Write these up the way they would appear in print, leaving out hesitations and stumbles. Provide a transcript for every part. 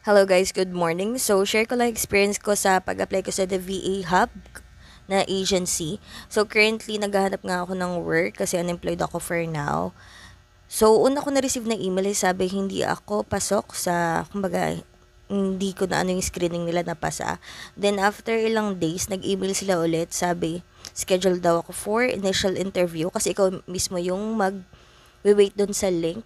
Hello guys, good morning. So, share ko lang experience ko sa pag-apply ko sa the VA Hub na agency. So, currently, naghahanap nga ako ng work kasi unemployed ako for now. So, una ko na-receive na email, sabi hindi ako pasok sa, kumbaga, hindi ko na ano yung screening nila napasa. Then, after ilang days, nag-email sila ulit, sabi, schedule daw ako for initial interview kasi ikaw mismo yung mag-wait doon sa link.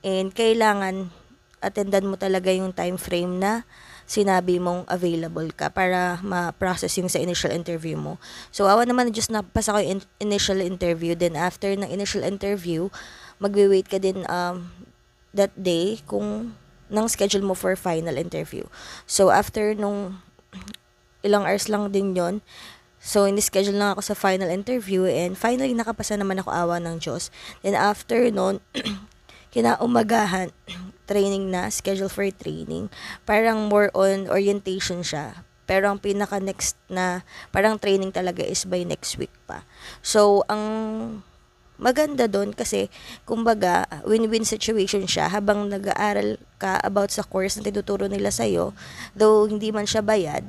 And kailangan attendan mo talaga yung time frame na sinabi mong available ka para ma-process yung sa initial interview mo. So, awa naman just napasa ko yung initial interview. Then, after ng initial interview, magwe-wait ka din that day kung nang schedule mo for final interview. So, after nung ilang hours lang din yon. So, in-schedule lang ako sa final interview and finally nakapasa naman ako, awa ng Diyos. Then, after nun, kinaumagahan, training na, schedule for training. Parang more on orientation siya. Pero ang pinaka-next na parang training talaga is by next week pa. So, ang maganda doon kasi, kumbaga, win-win situation siya habang nag-aaral ka about sa course na tinuturo nila sa'yo, though hindi man siya bayad,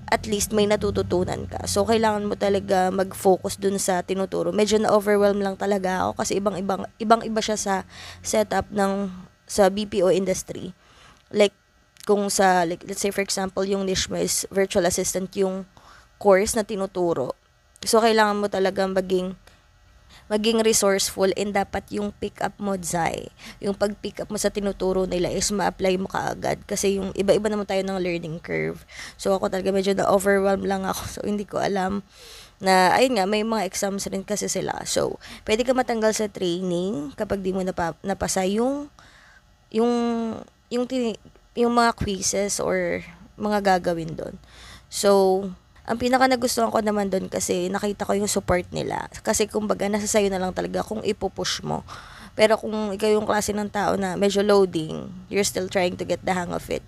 at least may natututunan ka. So, kailangan mo talaga mag-focus dun sa tinuturo. Medyo na-overwhelm lang talaga ako kasi ibang-iba siya sa setup sa BPO industry. Like, kung like, let's say for example, yung niche mo is virtual assistant yung course na tinuturo. So, kailangan mo talaga maging resourceful and dapat yung pick up mo, yung pag-pick up mo sa tinuturo nila is ma-apply mo kaagad kasi yung iba-iba naman tayo ng learning curve. So, ako talaga medyo na-overwhelm lang ako. So, hindi ko alam na, ayun nga, may mga exams rin kasi sila. So, pwede ka matanggal sa training kapag di mo napasa yung, yung mga quizzes or mga gagawin doon. So, ang pinaka nagustuhan ko naman doon kasi nakita ko yung support nila. Kasi kumbaga, nasa sayo na lang talaga kung ipupush mo. Pero kung ikaw yung klase ng tao na medyo loading, you're still trying to get the hang of it,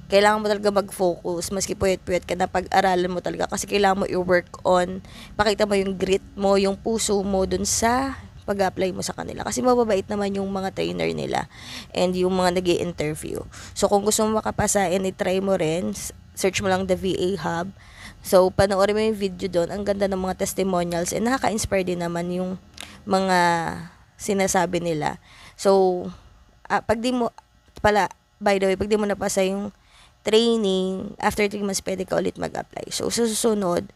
kailangan mo talaga mag-focus, maski puyat-puyat ka na pag-aralan mo talaga kasi kailangan mo i-work on, pakita mo yung grit mo, yung puso mo dun sa pag-apply mo sa kanila. Kasi mababait naman yung mga trainer nila and yung mga nag interview. So, kung gusto mo makapasa and i-try mo rin, search mo lang the VA Hub. So, panoorin mo yung video doon. Ang ganda ng mga testimonials and nakaka-inspire din naman yung mga sinasabi nila. So, pag di mo, by the way, pag di mo napasa yung training, after 3 months, pwede ka ulit mag-apply. So, susunod,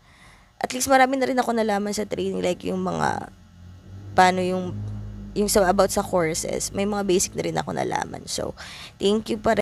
at least marami na rin ako nalaman sa training, like yung mga, paano yung sa about sa courses, may mga basic na rin ako nalaman. So, thank you pa rin.